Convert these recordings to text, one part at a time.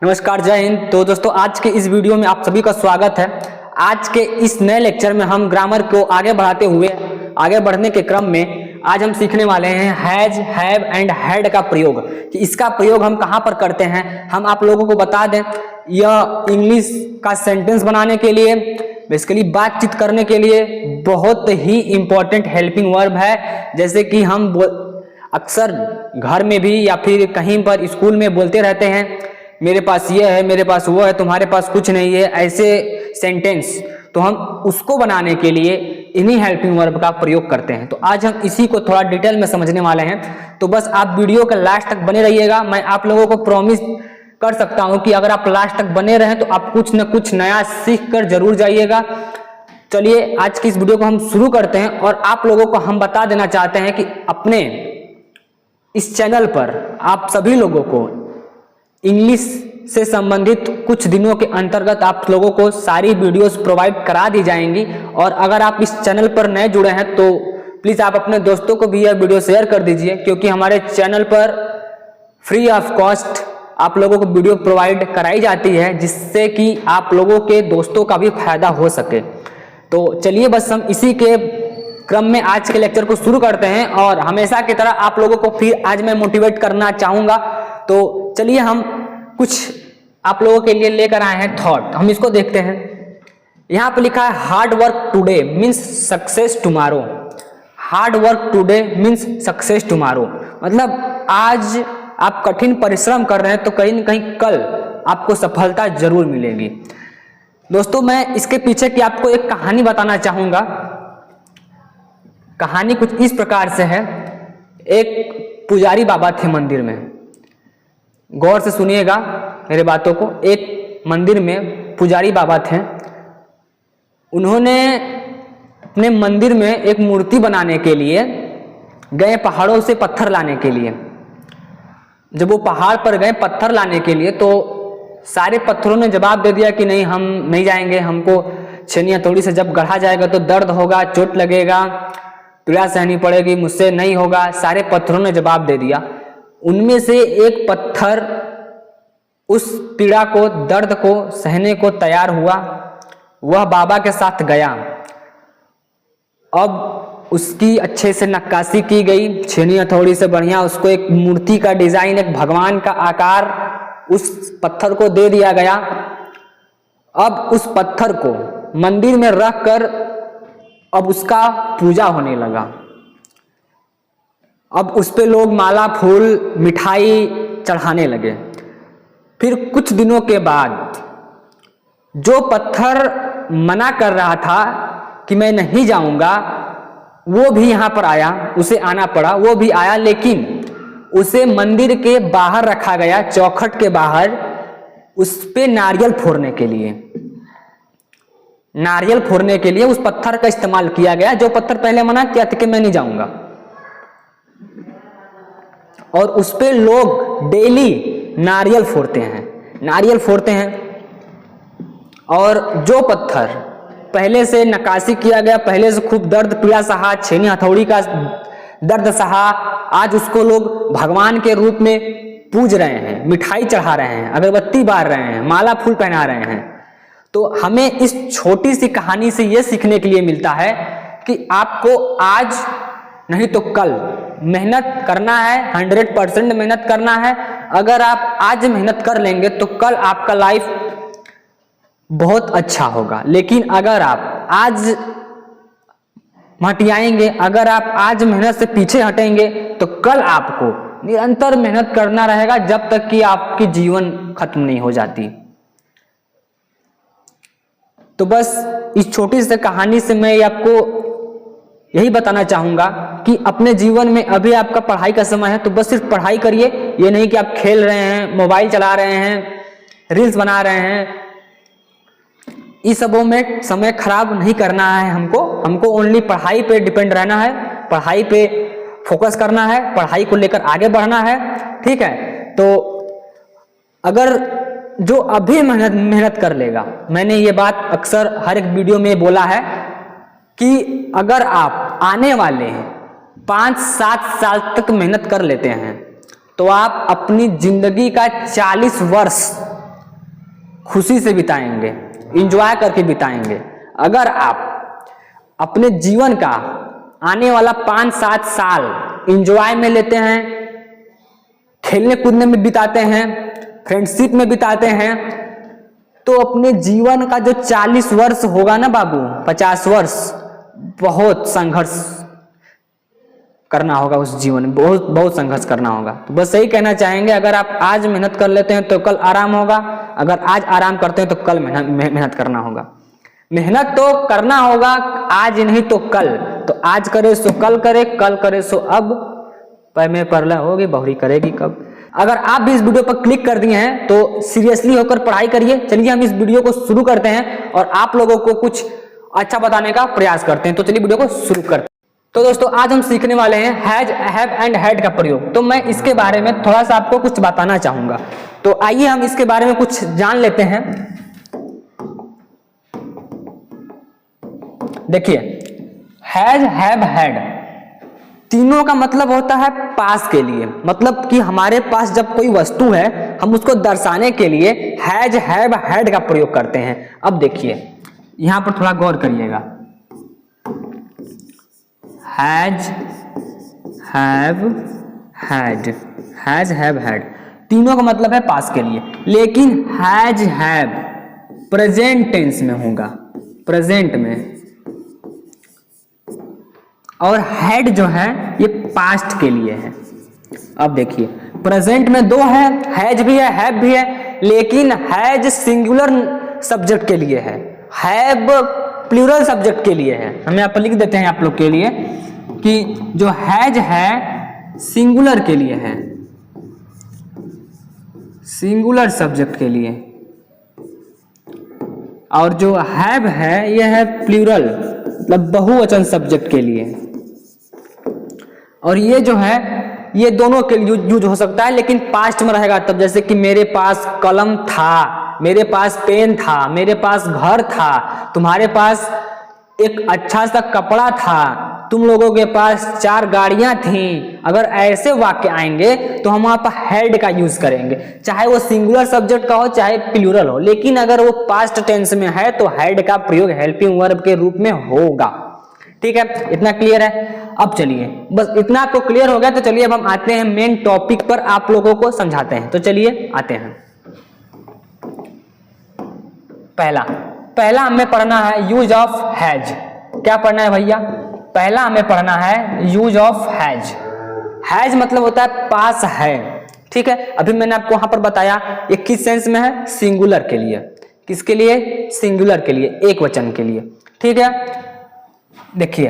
नमस्कार, जय हिंद। तो दोस्तों, आज के इस वीडियो में आप सभी का स्वागत है। आज के इस नए लेक्चर में हम ग्रामर को आगे बढ़ाते हुए आगे बढ़ने के क्रम में आज हम सीखने वाले हैं हैज, हैव एंड हैड का प्रयोग। कि इसका प्रयोग हम कहाँ पर करते हैं हम आप लोगों को बता दें। यह इंग्लिश का सेंटेंस बनाने के लिए, बेसिकली बातचीत करने के लिए बहुत ही इंपॉर्टेंट हेल्पिंग वर्ब है। जैसे कि हम अक्सर घर में भी या फिर कहीं पर स्कूल में बोलते रहते हैं, मेरे पास ये है, मेरे पास वो है, तुम्हारे पास कुछ नहीं है, ऐसे सेंटेंस। तो हम उसको बनाने के लिए इन्हीं हेल्पिंग वर्ब का प्रयोग करते हैं। तो आज हम इसी को थोड़ा डिटेल में समझने वाले हैं। तो बस आप वीडियो के लास्ट तक बने रहिएगा। मैं आप लोगों को प्रॉमिस कर सकता हूं कि अगर आप लास्ट तक बने रहें तो आप कुछ न कुछ नया सीख कर जरूर जाइएगा। चलिए आज की इस वीडियो को हम शुरू करते हैं। और आप लोगों को हम बता देना चाहते हैं कि अपने इस चैनल पर आप सभी लोगों को इंग्लिश से संबंधित कुछ दिनों के अंतर्गत आप लोगों को सारी वीडियोस प्रोवाइड करा दी जाएंगी। और अगर आप इस चैनल पर नए जुड़े हैं तो प्लीज़ आप अपने दोस्तों को भी यह वीडियो शेयर कर दीजिए, क्योंकि हमारे चैनल पर फ्री ऑफ कॉस्ट आप लोगों को वीडियो प्रोवाइड कराई जाती है, जिससे कि आप लोगों के दोस्तों का भी फायदा हो सके। तो चलिए बस हम इसी के क्रम में आज के लेक्चर को शुरू करते हैं। और हमेशा की तरह आप लोगों को फिर आज मैं मोटिवेट करना चाहूँगा। तो चलिए हम कुछ आप लोगों के लिए लेकर आए हैं थॉट। हम इसको देखते हैं। यहाँ पे लिखा है hard work today means success tomorrow. Hard work today means success tomorrow मतलब आज आप कठिन परिश्रम कर रहे हैं तो कहीं न कहीं कल आपको सफलता जरूर मिलेगी। दोस्तों, मैं इसके पीछे की आपको एक कहानी बताना चाहूंगा। कहानी कुछ इस प्रकार से है। एक पुजारी बाबा थे मंदिर में। गौर से सुनिएगा मेरे बातों को। एक मंदिर में पुजारी बाबा थे। उन्होंने अपने मंदिर में एक मूर्ति बनाने के लिए गए पहाड़ों से पत्थर लाने के लिए। जब वो पहाड़ पर गए पत्थर लाने के लिए तो सारे पत्थरों ने जवाब दे दिया कि नहीं, हम नहीं जाएंगे, हमको छेनी हथौड़ी से जब गढ़ा जाएगा तो दर्द होगा, चोट लगेगा, पीड़ा सहनी पड़ेगी, मुझसे नहीं होगा। सारे पत्थरों ने जवाब दे दिया। उनमें से एक पत्थर उस पीड़ा को, दर्द को सहने को तैयार हुआ। वह बाबा के साथ गया। अब उसकी अच्छे से नक्काशी की गई, छेनी हथौड़ी से बढ़िया उसको एक मूर्ति का डिजाइन, एक भगवान का आकार उस पत्थर को दे दिया गया। अब उस पत्थर को मंदिर में रख कर अब उसका पूजा होने लगा। अब उस पे लोग माला, फूल, मिठाई चढ़ाने लगे। फिर कुछ दिनों के बाद जो पत्थर मना कर रहा था कि मैं नहीं जाऊंगा, वो भी यहां पर आया। उसे आना पड़ा, वो भी आया, लेकिन उसे मंदिर के बाहर रखा गया, चौखट के बाहर, उस पे नारियल फोड़ने के लिए। नारियल फोड़ने के लिए उस पत्थर का इस्तेमाल किया गया, जो पत्थर पहले मना किया था कि मैं नहीं जाऊंगा। और उस पे लोग डेली नारियल फोड़ते हैं, नारियल फोड़ते हैं। और जो पत्थर पहले से नक्काशी किया गया, पहले से खूब दर्द पीड़ा सहा, छेनी हथौड़ी का दर्द सहा, आज उसको लोग भगवान के रूप में पूज रहे हैं, मिठाई चढ़ा रहे हैं, अगरबत्ती बार रहे हैं, माला फूल पहना रहे हैं। तो हमें इस छोटी सी कहानी से यह सीखने के लिए मिलता है कि आपको आज नहीं तो कल मेहनत करना है, 100% मेहनत करना है। अगर आप आज मेहनत कर लेंगे तो कल आपका लाइफ बहुत अच्छा होगा। लेकिन अगर आप आज हटियाएंगे, अगर आप आज मेहनत से पीछे हटेंगे तो कल आपको निरंतर मेहनत करना रहेगा, जब तक कि आपकी जीवन खत्म नहीं हो जाती। तो बस इस छोटी सी कहानी से मैं आपको यही बताना चाहूंगा कि अपने जीवन में अभी आपका पढ़ाई का समय है तो बस सिर्फ पढ़ाई करिए। ये नहीं कि आप खेल रहे हैं, मोबाइल चला रहे हैं, रील्स बना रहे हैं। इस सबों में समय खराब नहीं करना है। हमको ओनली पढ़ाई पे डिपेंड रहना है, पढ़ाई पे फोकस करना है, पढ़ाई को लेकर आगे बढ़ना है। ठीक है, तो अगर जो अभी मेहनत कर लेगा, मैंने ये बात अक्सर हर एक वीडियो में बोला है कि अगर आप आने वाले 5-7 साल तक मेहनत कर लेते हैं तो आप अपनी जिंदगी का 40 वर्ष खुशी से बिताएंगे, इंजॉय करके बिताएंगे। अगर आप अपने जीवन का आने वाला 5-7 साल इंजॉय में लेते हैं, खेलने कूदने में बिताते हैं, फ्रेंडशिप में बिताते हैं, तो अपने जीवन का जो 40 वर्ष होगा ना बाबू, 50 वर्ष, बहुत संघर्ष करना होगा उस जीवन में, बहुत बहुत संघर्ष करना होगा। तो बस यही कहना चाहेंगे, अगर आप आज मेहनत कर लेते हैं तो कल आराम होगा, अगर आज आराम करते हैं तो कल मेहनत करना होगा। मेहनत तो करना होगा आज नहीं तो कल, तो आज करे सो कल करे, कल करे सो अब, पर में परला होगी बहुरी करेगी कब। अगर आप भी इस वीडियो पर क्लिक कर दिए हैं तो सीरियसली होकर पढ़ाई करिए। चलिए हम इस वीडियो को शुरू करते हैं और आप लोगों को कुछ अच्छा बताने का प्रयास करते हैं। तो चलिए वीडियो को शुरू करते हैं। तो दोस्तों आज हम सीखने वाले हैं हैज, हैव एंड हैड का प्रयोग। तो मैं इसके बारे में थोड़ा सा आपको कुछ बताना चाहूंगा। तो आइए हम इसके बारे में कुछ जान लेते हैं। देखिए, हैज, हैव, हैड तीनों का मतलब होता है पास के लिए, मतलब कि हमारे पास जब कोई वस्तु है हम उसको दर्शाने के लिए हैज, हैव, हैड का प्रयोग करते हैं। अब देखिए यहां पर थोड़ा गौर करिएगा, has, have, had, has, have, had तीनों का मतलब है पास के लिए, लेकिन हैज, हैव प्रेजेंट टेंस में होगा, प्रेजेंट में, और हैड जो है ये पास्ट के लिए है। अब देखिए प्रेजेंट में दो है, हैज भी है, हैव भी है, लेकिन हैज सिंगुलर सब्जेक्ट के लिए है, हैव प्लूरल सब्जेक्ट के लिए है। हम यहाँ पर लिख देते हैं आप लोग के लिए कि जो हैज है सिंगुलर के लिए है, सिंगुलर सब्जेक्ट के लिए, और जो हैव है यह है प्लूरल मतलब बहुवचन सब्जेक्ट के लिए। और ये जो है ये दोनों के लिए यूज हो सकता है, लेकिन पास्ट में रहेगा तब, जैसे कि मेरे पास कलम था, मेरे पास पेन था, मेरे पास घर था, तुम्हारे पास एक अच्छा सा कपड़ा था, तुम लोगों के पास 4 गाड़ियां थीं। अगर ऐसे वाक्य आएंगे तो हम वहां पर हैड का यूज करेंगे, चाहे वो सिंगुलर सब्जेक्ट का हो चाहे प्लूरल हो, लेकिन अगर वो पास्ट टेंस में है तो हैड का प्रयोग हेल्पिंग वर्ब के रूप में होगा। ठीक है, इतना क्लियर है। अब चलिए बस इतना आपको क्लियर हो गया तो चलिए अब हम आते हैं मेन टॉपिक पर, आप लोगों को समझाते हैं। तो चलिए आते हैं। पहला हमें पढ़ना है यूज ऑफ हैज। क्या पढ़ना है भैया? पहला हमें पढ़ना है यूज ऑफ हैज। हैज मतलब होता है पास है। ठीक है, अभी मैंने आपको वहां पर बताया ये किस सेंस में है, सिंगुलर के लिए। किसके लिए? सिंगुलर के लिए, एक वचन के लिए। ठीक है, देखिए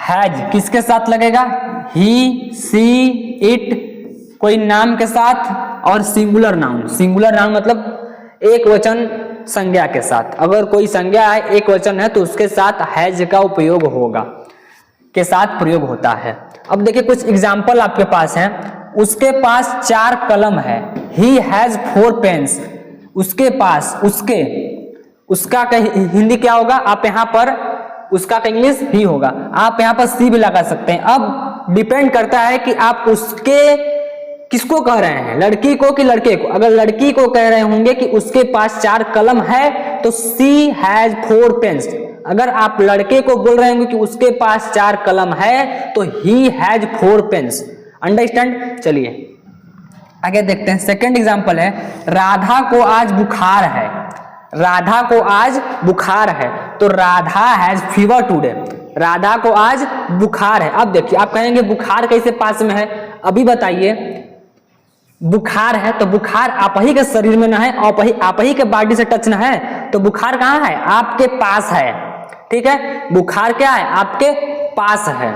हैज किसके साथ लगेगा? ही, सी, इट, कोई नाम के साथ, और सिंगुलर नाउन। सिंगुलर नाउन मतलब एक वचन संज्ञा के साथ। अगर कोई संज्ञा है, एक वचन है, तो उसके साथ हैज का उपयोग होगा, के साथ प्रयोग होता है। अब देखिए कुछ एग्जाम्पल आपके पास हैं। उसके पास 4 कलम है, ही हैज 4 पेन्स। उसके पास, उसके, उसका का हिंदी क्या होगा? आप यहाँ पर उसका का इंग्लिश ही होगा, आप यहाँ पर सी भी लगा सकते हैं। अब डिपेंड करता है कि आप उसके किसको कह रहे हैं, लड़की को कि लड़के को। अगर लड़की को कह रहे होंगे कि उसके पास 4 कलम है तो सी हैज 4 पेन्स। अगर आप लड़के को बोल रहे होंगे कि उसके पास 4 कलम है तो ही हैज 4 पेन्स। अंडरस्टैंड? चलिए आगे देखते हैं। सेकंड एग्जांपल है राधा को आज बुखार है। राधा को आज बुखार है तो Radha has fever today. Radha को आज बुखार है। अब देखिए आप कहेंगे बुखार कैसे पास में है? अभी बताइए, बुखार है तो बुखार आप ही के शरीर में ना है, आप ही के बॉडी से टच ना है, तो बुखार कहाँ है? आपके पास है। ठीक है, बुखार क्या है? आपके पास है।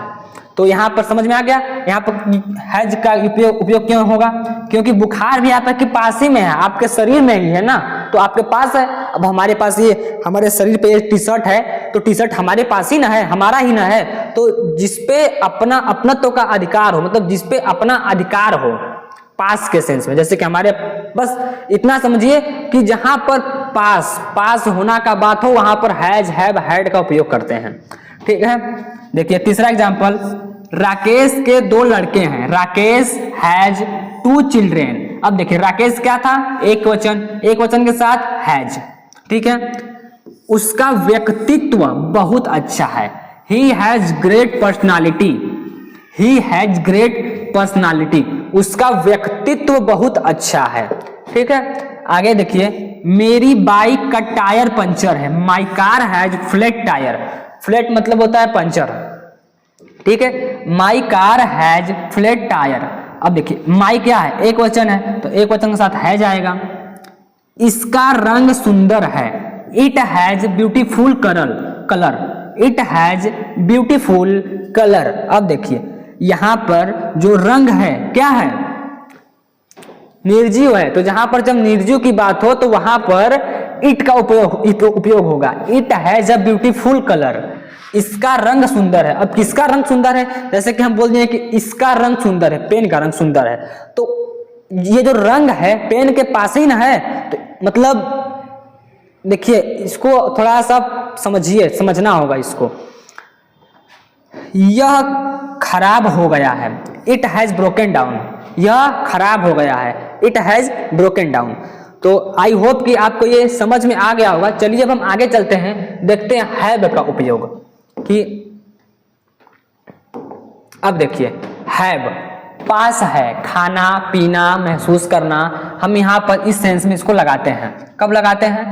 तो यहाँ पर समझ में आ गया, यहाँ पर हैज का उपयोग क्यों होगा? क्योंकि बुखार भी आपके पास ही में है, आपके शरीर में ही है ना, तो आपके पास है। अब हमारे पास ये हमारे शरीर पे ये टी शर्ट है तो टी शर्ट हमारे पास ही ना है, हमारा ही ना है। तो जिसपे अपना अपनत्व का अधिकार हो, मतलब जिसपे अपना अधिकार हो, पास के सेंस में, जैसे कि हमारे, बस इतना समझिए कि जहां पर पास होना का बात हो वहां पर हैज, हैव, हैड का उपयोग करते हैं। ठीक है, देखिए तीसरा एग्जांपल, राकेश के 2 लड़के हैं। Rakesh has 2 children. अब देखिए राकेश क्या था, एक वचन के साथ हैज, ठीक है। उसका व्यक्तित्व बहुत अच्छा है, he has great personality, he has great personality, उसका व्यक्तित्व बहुत अच्छा है, ठीक है। आगे देखिए, मेरी बाइक का टायर पंचर है, my car has flat tyre, flat मतलब होता है पंचर, ठीक है। My car has flat tyre. अब देखिए माई क्या है, एक वचन है तो एक वचन के साथ हैज आएगा। इसका रंग सुंदर है, it has beautiful colour, it has beautiful colour. अब देखिए यहां पर जो रंग है क्या है, निर्जीव है, तो जहां पर जब निर्जीव की बात हो तो वहां पर इट का उपयोग होगा। It has a beautiful colour, इसका रंग सुंदर है। अब किसका रंग सुंदर है, जैसे कि हम बोल दिए कि इसका रंग सुंदर है, पेन का रंग सुंदर है, तो ये जो रंग है पेन के पास ही ना है, तो मतलब देखिए इसको थोड़ा सा समझिए, समझना होगा इसको। यह खराब हो गया है, इट हैज ब्रोकन डाउन, यह खराब हो गया है, इट हैज ब्रोकन डाउन। तो आई होप कि आपको ये समझ में आ गया होगा। चलिए अब हम आगे चलते हैं, देखते हैं हैव का उपयोग कि अब देखिए हैव पास है, खाना पीना महसूस करना, हम यहाँ पर इस सेंस में इसको लगाते हैं। कब लगाते हैं,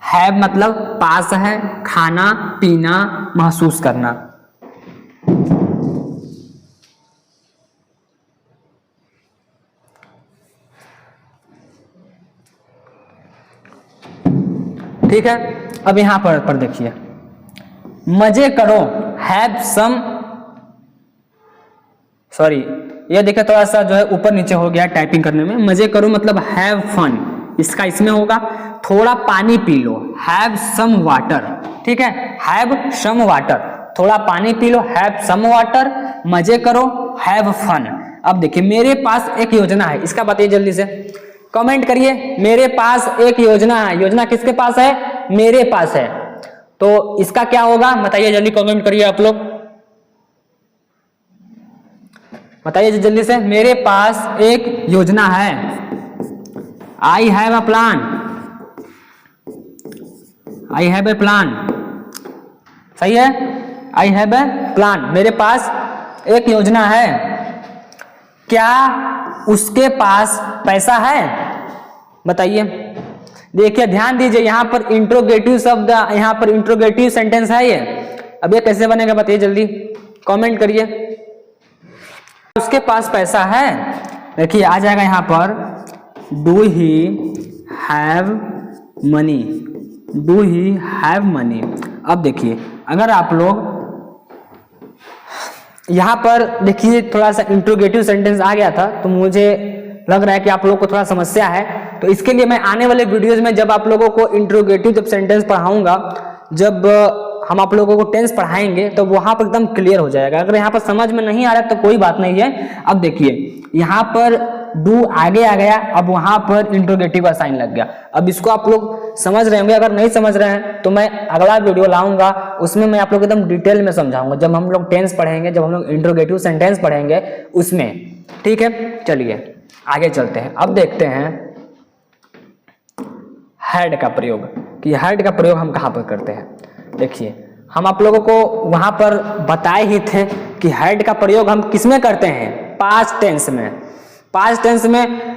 हैव मतलब पास है, खाना पीना महसूस करना। ठीक है। अब यहां पर देखिए, मजे करो, हैव सम, सॉरी ये देखिए थोड़ा सा जो है ऊपर नीचे हो गया टाइपिंग करने में। मजे करो मतलब हैव फन, इसका इसमें होगा। थोड़ा पानी पी लो, हैव सम वाटर, ठीक है। हैव सम वाटर, थोड़ा पानी पी लो, हैव सम वाटर। मजे करो, हैव फन। अब देखिए मेरे पास एक योजना है, इसका बताइए जल्दी से, कमेंट करिए। मेरे पास एक योजना है, योजना किसके पास है, मेरे पास है, तो इसका क्या होगा बताइए जल्दी कमेंट करिए आप लोग, बताइए जल्दी से। मेरे पास एक योजना है, I have a plan, I have a plan, सही है, आई हैव ए प्लान, मेरे पास एक योजना है। क्या उसके पास पैसा है, बताइए। देखिए ध्यान दीजिए, यहां पर इंट्रोगेटिव शब्द, यहां पर इंट्रोगेटिव सेंटेंस है ये। अब ये कैसे बनेगा बताइए जल्दी कमेंट करिए। उसके पास पैसा है, देखिए आ जाएगा यहां पर do he have money, do he have money. अब देखिए अगर आप लोग यहां पर देखिए थोड़ा सा इंट्रोगेटिव सेंटेंस आ गया था, तो मुझे लग रहा है कि आप लोगों को थोड़ा समस्या है। तो इसके लिए मैं आने वाले वीडियोस में जब आप लोगों को इंट्रोगेटिव जब सेंटेंस पढ़ाऊंगा, जब हम आप लोगों को टेंस पढ़ाएंगे, तो वहां पर एकदम क्लियर हो जाएगा। अगर यहाँ पर समझ में नहीं आ रहा तो कोई बात नहीं है। अब देखिए यहाँ पर डू आगे आ गया, अब वहां पर इंट्रोगेटिव का साइन लग गया। अब इसको आप लोग समझ रहे होंगे, अगर नहीं समझ रहे हैं तो मैं अगला वीडियो लाऊंगा, उसमें मैं आप लोग एकदम डिटेल में समझाऊंगा, जब हम लोग टेंस पढ़ेंगे, जब हम लोग इंट्रोगेटिव सेंटेंस पढ़ेंगे उसमें, ठीक है। चलिए आगे चलते हैं, अब देखते हैं हैड का प्रयोग, कि हैड का प्रयोग हम कहाँ पर करते हैं। देखिए हम आप लोगों को वहां पर बताए ही थे कि हैड का प्रयोग हम किसमें करते हैं, पास्ट टेंस में। पास्ट टेंस में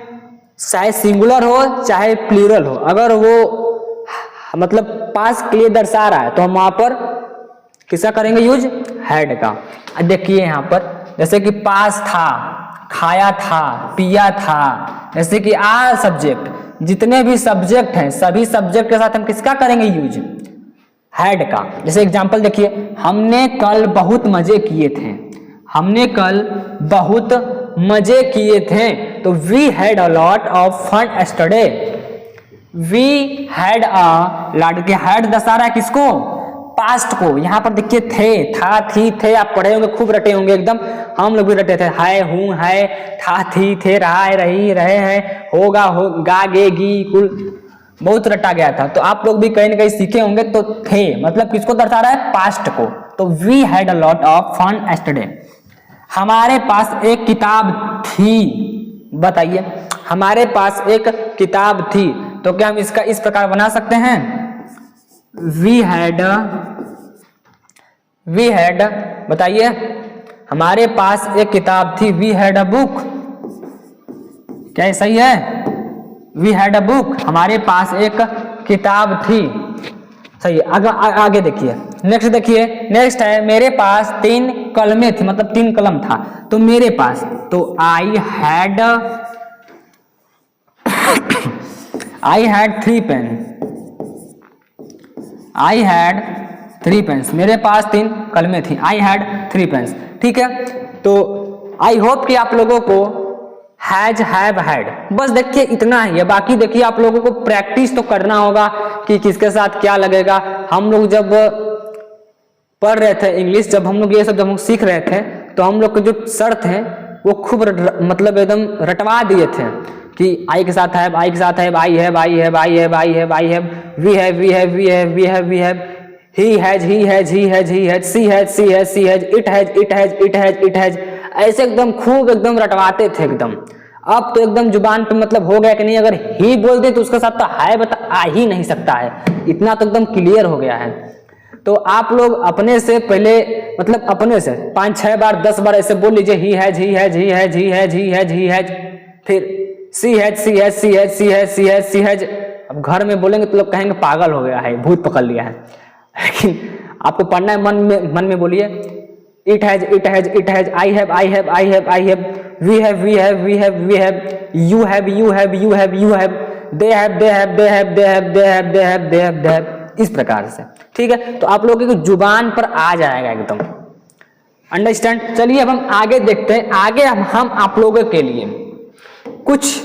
चाहे सिंगुलर हो चाहे प्लूरल हो, अगर वो मतलब पास्ट के लिए दर्शा रहा है तो हम वहां पर किसका करेंगे यूज, हैड का। देखिए यहाँ पर जैसे कि पास था, खाया था, पिया था, जैसे कि आल सब्जेक्ट, जितने भी सब्जेक्ट हैं सभी सब्जेक्ट के साथ हम किसका करेंगे यूज, हैड का। जैसे एग्जांपल देखिए, हमने कल बहुत मजे किए थे, हमने कल बहुत मजे किए थे, तो we had a lot of fun yesterday, we had a lot, के हैड दर्शा रहा है किसको, पास्ट को। यहाँ पर देखिए थे, था, थी, थे, आप पढ़े होंगे, खूब रटे होंगे एकदम, हम लोग भी रटे थे, है, हूं, है, था, थी, थे, रहा है, रही, रहे हैं, होगा, हो, गा, गे, गी, कुल बहुत रटा गया था। तो आप लोग भी कहीं ना कहीं सीखे होंगे। तो थे मतलब किसको दर्शा रहा है, पास्ट को। तो we had a lot of fun yesterday, हमारे पास एक किताब थी, बताइए हमारे पास एक किताब थी, तो क्या हम इसका इस प्रकार बना सकते हैं? वी हैड, बताइए, हमारे पास एक किताब थी, वी हैड अ बुक, क्या ये सही है? वी हैड अ बुक, हमारे पास एक किताब थी, सही है। आगे देखिए, नेक्स्ट देखिए, नेक्स्ट है मेरे पास 3 कलमें थी, मतलब 3 कलम था, तो मेरे पास, तो I had 3 pen, I had 3 pens, मेरे पास 3 कलमें थी, आई हैड 3 पेन्स, ठीक है। तो आई होप कि आप लोगों को हैज, हैव, हैड, बस देखिए इतना ही है। बाकी देखिए आप लोगों को प्रैक्टिस तो करना होगा कि किसके साथ क्या लगेगा। हम लोग जब पढ़ रहे थे इंग्लिश, जब हम लोग ये सब जब हम सीख रहे थे, तो हम लोग के जो सर थे वो खूब मतलब एकदम रटवा दिए थे कि आई के साथ हैव, आई के साथ have, I have, I have, I have, I have, I have, we have, we have, we have, we have, we have, he has, he has, he has, he has, she has, she has, she has, it has, it has, it has, it has, ऐसे एकदम खूब एकदम रटवाते थे एकदम। अब तो एकदम जुबान पे मतलब हो गया कि नहीं, अगर ही बोल दे तो उसके साथ तो हैव तो आ ही नहीं सकता है, इतना तो एकदम क्लियर हो गया है। तो आप लोग अपने से पहले मतलब अपने से 5-6 बार 10 बार ऐसे बोल लीजिए, he has, he has, he has, he has, he has, he has, फिर she has, she has, she has, she has, she has, she has. अब घर में बोलेंगे तो लोग कहेंगे पागल हो गया है, भूत पकड़ लिया है, लेकिन आपको पढ़ना है मन में बोलिए, it has, it has, it has, I have, I have, I have, I have, we have, we have, we have, we have, you have, you have, you have, you have, they have, they have, they have, they have, they have, they have, they have, they have, इस प्रकार से, ठीक है। तो आप लोगों की जुबान पर आ जाएगा एकदम, अंडरस्टैंड। चलिए अब हम आगे देखते हैं। आगे हम आप लोगों के लिए कुछ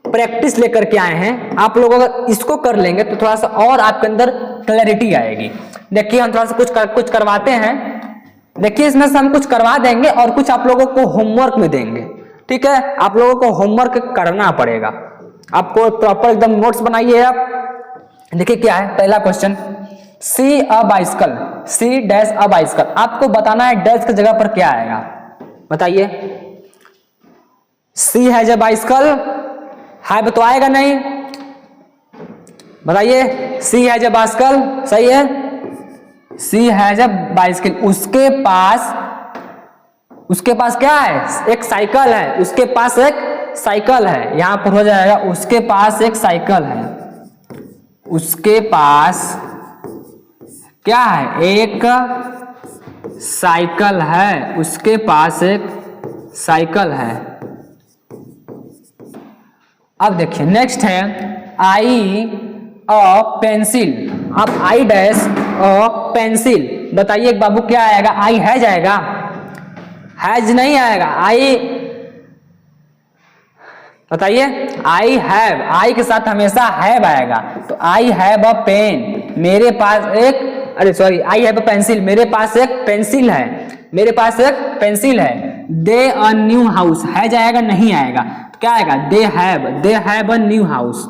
प्रैक्टिस लेकर के आए हैं। आप लोग अगर इसको कर लेंगे तो थोड़ा सा और आपके अंदर क्लैरिटी आएगी। देखिए हम थोड़ा सा कुछ करवाते हैं, देखिए इसमें से हम कुछ करवा देंगे और कुछ आप लोगों को होमवर्क में देंगे, ठीक है। आप लोगों को होमवर्क करना पड़ेगा, आपको प्रॉपर एकदम नोट्स बनाइए आप। देखिए क्या है पहला question, see a bicycle, see dash a bicycle, आपको बताना है डैश की जगह पर क्या आएगा, बताइए। सी हैज अ बाइसिकल, हैव तो आएगा नहीं, बताइए। सी हैज अ बाइसिकल, सही है, सी हैज अ बाइसिकल, उसके पास क्या है, एक साइकिल है, उसके पास एक साइकिल है, यहां पर हो जाएगा उसके पास एक साइकिल है, उसके पास क्या है, एक साइकिल है, उसके पास एक साइकिल है। अब देखिए नेक्स्ट है आई अ पेंसिल, अब आई डैश अ पेंसिल, बताइए बाबू क्या आएगा, आई हैज आएगा, हैज नहीं आएगा, आई, बताइए। आई हैव, आई के साथ हमेशा हैव आएगा, तो आई हैव अ पेन, मेरे पास एक, अरे sorry, I have a pencil, मेरे पास एक पेंसिल है, मेरे पास एक पेंसिल है। They a new house, has आएगा नहीं आएगा, तो क्या आएगा, they have a new house,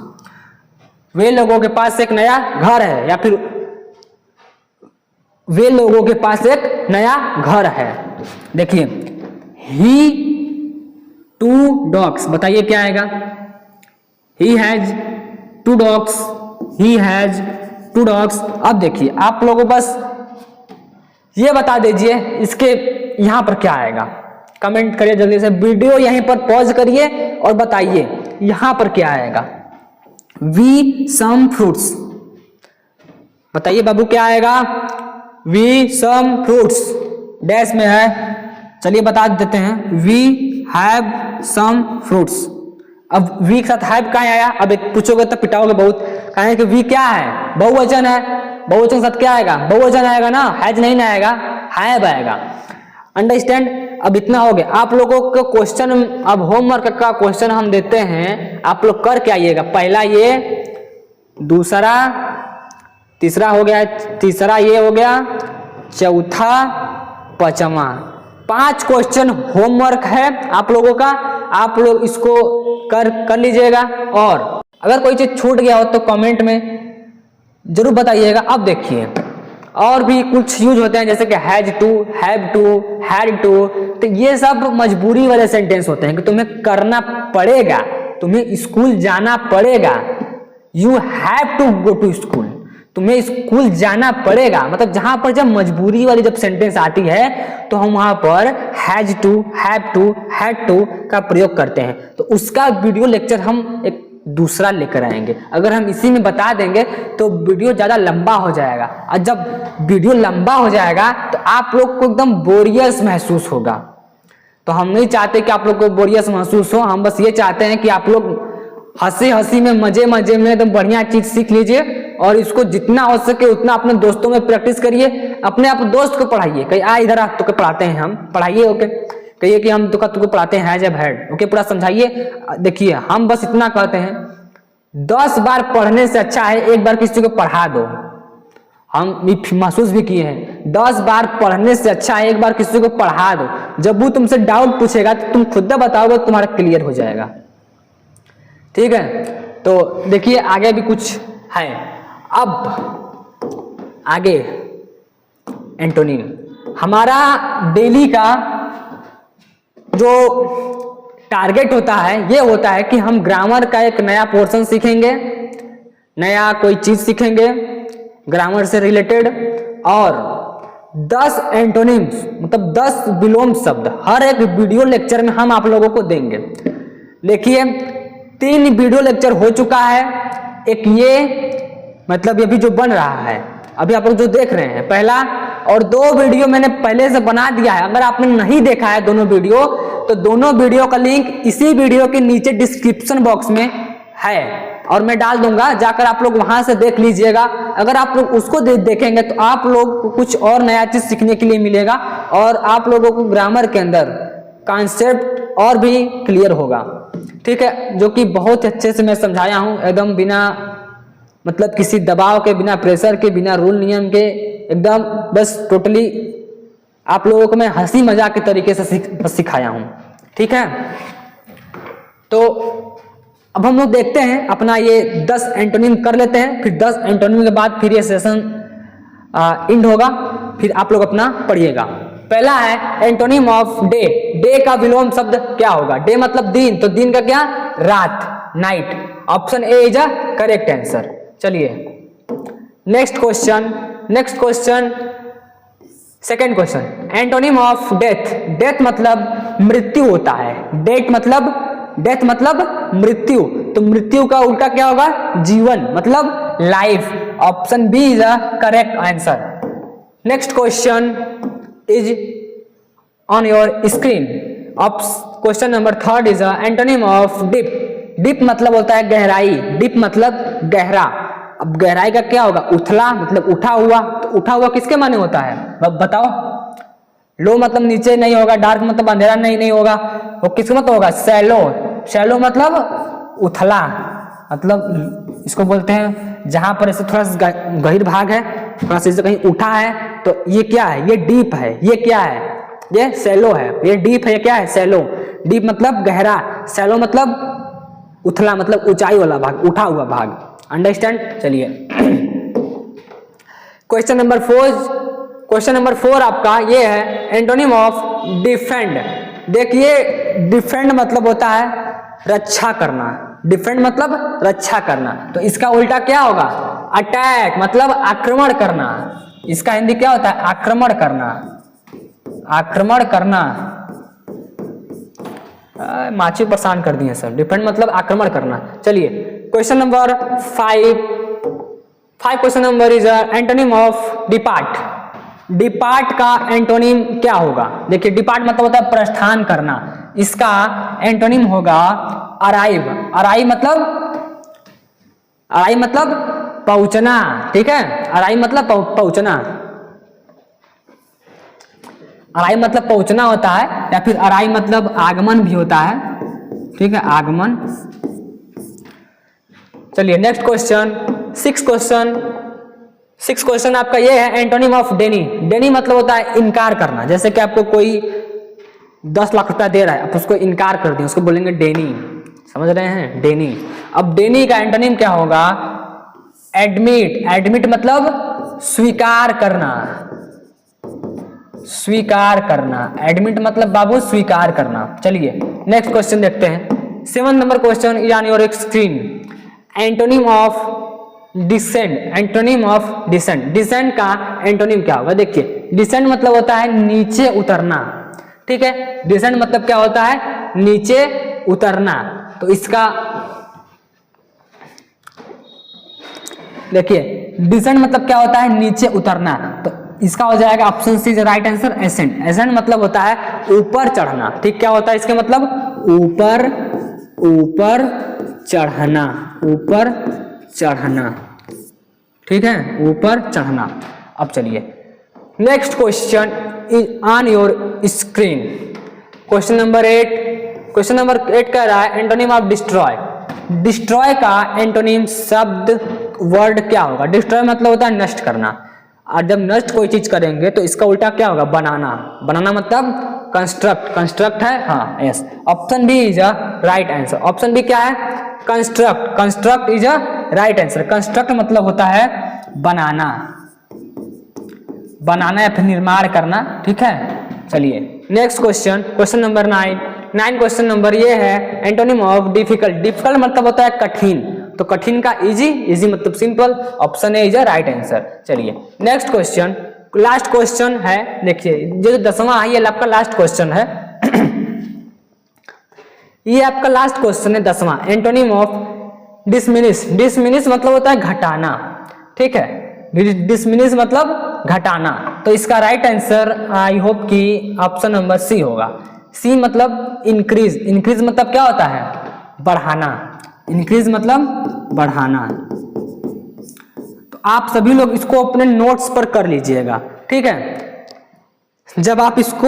वे लोगों के पास एक नया घर है, या फिर वे लोगों के पास एक नया घर है। देखिए ही 2 डॉग्स, बताइए क्या आएगा, he has 2 dogs, he has 2 dogs. अब देखिए आप लोगों बस ये बता दीजिए इसके यहां पर क्या आएगा, कमेंट करिए जल्दी से, वीडियो यहीं पर पॉज करिए और बताइए यहां पर क्या आएगा। वी सम फ्रूट्स, बताइए बाबू क्या आएगा, वी सम फ्रूट्स, डैश में है, चलिए बता देते हैं, वी हैव सम फ्रूट्स। अब वी के साथ हैव कहाँ आया, अब एक पूछोगे तो पिटाओगे बहुत, कहें कि वी क्या है, बहुवचन है, बहुवचन के साथ क्या आएगा, बहुवचन आएगा ना, हैज नहीं आएगा, हैव आएगा, अंडरस्टैंड। अब इतना हो गया, आप लोगों को क्वेश्चन, अब होमवर्क का क्वेश्चन हम देते हैं, आप लोग कर के आइएगा, पहला ये, दूसरा, तीसरा हो गया, तीसरा ये हो गया, चौथा, पांचवा, 5 क्वेश्चन होमवर्क है आप लोगों का, आप लोग इसको कर लीजिएगा। और अगर कोई चीज छूट गया हो तो कमेंट में जरूर बताइएगा। अब देखिए और भी कुछ यूज होते हैं जैसे कि has to, have to, had to, तो ये सब मजबूरी वाले सेंटेंस होते हैं कि तुम्हें करना पड़ेगा, तुम्हें स्कूल जाना पड़ेगा, you have to go to school, तुम्हें स्कूल जाना पड़ेगा। मतलब जहां पर जब मजबूरी वाली जब सेंटेंस आती है तो हम वहां पर has to, have to, had to का प्रयोग करते हैं। तो उसका वीडियो लेक्चर हम एक दूसरा लेकर आएंगे। अगर हम इसी में बता देंगे तो वीडियो ज्यादा लंबा हो जाएगा, और जब वीडियो लंबा हो जाएगा तो आप लोग को एकदम बोरियस महसूस होगा। तो हम नहीं चाहते कि आप लोग को बोरियस महसूस हो, हम बस ये चाहते हैं कि आप लोग हंसी हंसी में, मजे मजे में एकदम बढ़िया चीज सीख लीजिए, और इसको जितना हो सके उतना अपने दोस्तों में प्रैक्टिस करिए, अपने आप दोस्त को पढ़ाइए। कहीं आ इधर तो के पढ़ाते हैं हम, पढ़ाइए। ओके, कहिए कि हम तुमको पढ़ाते हैं हैज, हैड। ओके, पूरा समझाइए। देखिए हम बस इतना कहते हैं, 10 बार पढ़ने से अच्छा है एक बार किसी को पढ़ा दो। हम महसूस भी किए हैं, 10 बार पढ़ने से अच्छा है एक बार किसी को पढ़ा दो। जब वो तुमसे डाउट पूछेगा तो तुम खुद बताओगे, तुम्हारा क्लियर हो जाएगा। ठीक है, तो देखिए आगे भी कुछ है। अब आगे एंटोनिम, हमारा डेली का जो टारगेट होता है ये होता है कि हम ग्रामर का एक नया पोर्शन सीखेंगे, नया कोई चीज सीखेंगे ग्रामर से रिलेटेड, और 10 एंटोनिम्स मतलब 10 विलोम शब्द हर एक वीडियो लेक्चर में हम आप लोगों को देंगे। देखिए 3 वीडियो लेक्चर हो चुका है, एक ये मतलब ये भी जो बन रहा है अभी आप लोग जो देख रहे हैं पहला, और 2 वीडियो मैंने पहले से बना दिया है। अगर आपने नहीं देखा है दोनों वीडियो तो दोनों वीडियो का लिंक इसी वीडियो के नीचे डिस्क्रिप्शन बॉक्स में है और मैं डाल दूंगा, जाकर आप लोग वहां से देख लीजिएगा। अगर आप लोग उसको देखेंगे तो आप लोग को कुछ और नया चीज सीखने के लिए मिलेगा, और आप लोगों को ग्रामर के अंदर कॉन्सेप्ट और भी क्लियर होगा। ठीक है, जो कि बहुत अच्छे से मैं समझाया हूं, एकदम बिना मतलब किसी दबाव के, बिना प्रेशर के, बिना रूल नियम के, एकदम बस टोटली आप लोगों को मैं हंसी मजाक के तरीके से सिखाया हूं। ठीक है, तो अब हम लोग देखते हैं अपना ये 10 एंटोनिम कर लेते हैं, फिर 10 एंटोनिम के बाद फिर ये सेशन एंड होगा, फिर आप लोग अपना पढ़िएगा। पहला है एंटोनिम ऑफ डे। डे का विलोम शब्द क्या होगा? डे मतलब दिन, तो दिन का क्या? रात, night. Option A is a correct answer. चलिए next question, second question, antonym of death. Death मतलब मृत्यु होता है, डेथ मतलब मृत्यु, तो मृत्यु का उल्टा क्या होगा? जीवन मतलब life. Option B is a correct answer. Next question is on your screen. Question number 3 is a antonym of deep. Deep मतलब होता है गहराई, डीप मतलब गहरा। अब गहराई का क्या होगा? उथला मतलब उठा हुआ, तो उठा हुआ किसके माने होता है? अब बताओ। लो मतलब नीचे नहीं होगा, डार्क मतलब अंधेरा नहीं होगा, वो किसका मतलब होगा? सैलो। सैलो मतलब उथला, मतलब इसको बोलते हैं जहां पर ऐसे थोड़ा सा गहीर भाग है, थोड़ा सा कहीं उठा है, तो ये क्या है? ये डीप है। ये क्या है? ये सैलो है। ये डीप है, ये क्या है? सैलो। डीप मतलब गहरा, सैलो मतलब उथला मतलब ऊंचाई वाला भाग, उठा हुआ भाग। अंडरस्टैंड? चलिए क्वेश्चन नंबर 4 आपका ये है एंटोनिम ऑफ डिफेंड। देखिए डिफेंड मतलब होता है रक्षा करना, डिफेंड मतलब रक्षा करना, तो इसका उल्टा क्या होगा? अटैक मतलब आक्रमण करना। इसका हिंदी क्या होता है? आक्रमण करना। आक्रमण करना, माची परेशान कर दिए सर। डिफेंड मतलब आक्रमण करना। चलिए question number 5 question number is antonym of depart. Depart का एंटोनिम क्या होगा? देखिए डिपार्ट मतलब होता है प्रस्थान करना, इसका एंटोनिम होगा अराइव। अराइव मतलब पहुंचना। ठीक है, अराइव मतलब पहुंचना। अराइव मतलब पहुंचना होता है, या फिर अराइव मतलब आगमन भी होता है। ठीक है, आगमन। चलिए नेक्स्ट क्वेश्चन, 6 क्वेश्चन आपका ये है एंटोनिम ऑफ डेनी। डेनी मतलब होता है इनकार करना। जैसे कि आपको कोई 10 लाख रुपया दे रहा है, आप उसको इनकार कर दिए, उसको बोलेंगे डेनी। समझ रहे हैं? डेनी। अब डेनी का एंटोनिम क्या होगा? एडमिट। एडमिट मतलब स्वीकार करना। स्वीकार करना, एडमिट मतलब बाबू स्वीकार करना। चलिए नेक्स्ट क्वेश्चन देखते हैं। 7 number question is on your screen. Antonym of descent, antonym of descent, descent का एंटोनिम क्या होगा? देखिए डिसेंट मतलब होता है नीचे उतरना, ठीक है। डिसेंट मतलब क्या होता है? नीचे उतरना। तो इसका देखिए डिसेंट मतलब क्या होता है? नीचे उतरना। तो इसका हो जाएगा option C right answer, ascent. Ascent मतलब होता है ऊपर चढ़ना, ठीक। क्या होता है इसके मतलब? ऊपर, ऊपर चढ़ना, ऊपर चढ़ना, ठीक है, ऊपर चढ़ना। अब चलिए next question is on your screen. Question number 8, question number 8 कह रहा है एंटोनिम ऑफ डिस्ट्रॉय। डिस्ट्रॉय का एंटोनिम शब्द वर्ड क्या होगा? डिस्ट्रॉय मतलब होता है नष्ट करना, और जब नष्ट कोई चीज करेंगे तो इसका उल्टा क्या होगा? बनाना। बनाना मतलब कंस्ट्रक्ट, कंस्ट्रक्ट है, हाँ yes. Option B is a right answer. Option B क्या है? Construct, construct is a right answer. Construct मतलब होता है बनाना, बनाना या फिर निर्माण करना, ठीक है। चलिए next question, question number 9 question number ये है एंटोनिम ऑफ डिफिकल्ट। डिफिकल्ट मतलब होता है कठिन, तो कठिन का इजी, इजी मतलब simple. Option A is a right answer. चलिए नेक्स्ट क्वेश्चन, लास्ट क्वेश्चन है। देखिए जो 10वां है ये आपका लास्ट क्वेश्चन है ये आपका लास्ट क्वेश्चन है 10वां। Antonym of डिसमिनिश। डिसमिनिश मतलब होता है घटाना, ठीक है। डिसमिनिश मतलब घटाना। तो इसका राइट आंसर आई होप कि ऑप्शन नंबर सी होगा। सी मतलब इंक्रीज। इंक्रीज मतलब क्या होता है? बढ़ाना। इंक्रीज मतलब बढ़ाना। तो आप सभी लोग इसको अपने नोट्स पर कर लीजिएगा, ठीक है। जब आप इसको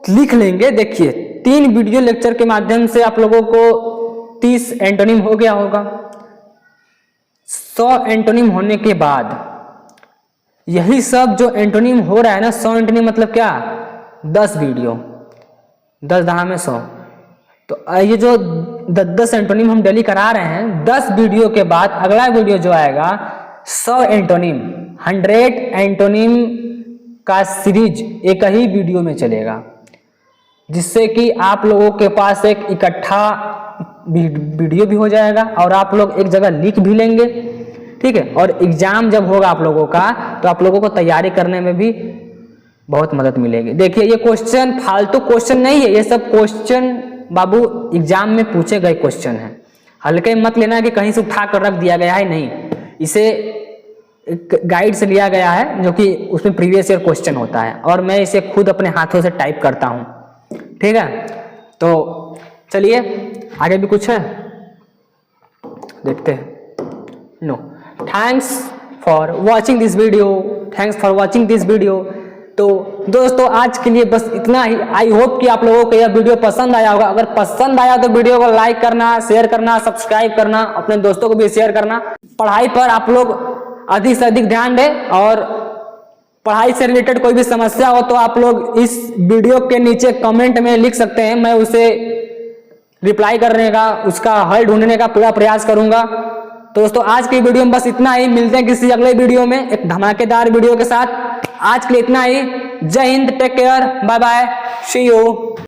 लिख लेंगे, देखिए 3 वीडियो लेक्चर के माध्यम से आप लोगों को 30 एंटोनिम हो गया होगा। 100 एंटोनिम होने के बाद यही सब जो एंटोनिम हो रहा है ना, 100 एंटोनिम मतलब क्या? 10 वीडियो, 10 दहा में 100। तो ये जो 10 एंटोनिम हम डेली करा रहे हैं, 10 वीडियो के बाद अगला वीडियो जो आएगा 100 एंटोनिम, 100 एंटोनिम का सीरीज एक ही वीडियो में चलेगा, जिससे कि आप लोगों के पास एक इकट्ठा वीडियो भी हो जाएगा और आप लोग एक जगह लिख भी लेंगे, ठीक है। और एग्जाम जब होगा आप लोगों का तो आप लोगों को तैयारी करने में भी बहुत मदद मिलेगी। देखिए ये क्वेश्चन फालतू क्वेश्चन नहीं है, ये सब क्वेश्चन बाबू एग्जाम में पूछे गए क्वेश्चन हैं। हल्के मत लेना कि कहीं से उठा कर रख दिया गया है, नहीं। इसे एक गाइड से लिया गया है जो कि उसमें प्रीवियस ईयर क्वेश्चन होता है, और मैं इसे खुद अपने हाथों से टाइप करता हूँ, ठीक है। तो चलिए आगे भी कुछ है, देखते हैं। No, thanks for watching this video, thanks for watching this video. तो दोस्तों आज के लिए बस इतना ही। आई होप कि आप लोगों को यह वीडियो पसंद आया होगा। अगर पसंद आया तो वीडियो को लाइक करना, शेयर करना, सब्सक्राइब करना, अपने दोस्तों को भी शेयर करना। पढ़ाई पर आप लोग अधिक से अधिक ध्यान दें, और पढ़ाई से रिलेटेड कोई भी समस्या हो तो आप लोग इस वीडियो के नीचे कमेंट में लिख सकते हैं। मैं उसे रिप्लाई करने का, उसका हल ढूंढने का पूरा प्रयास करूंगा। तो दोस्तों आज की वीडियो में बस इतना ही। मिलते हैं किसी अगले वीडियो में एक धमाकेदार वीडियो के साथ। आज के लिए इतना ही। जय हिंद, take care, bye bye, see you.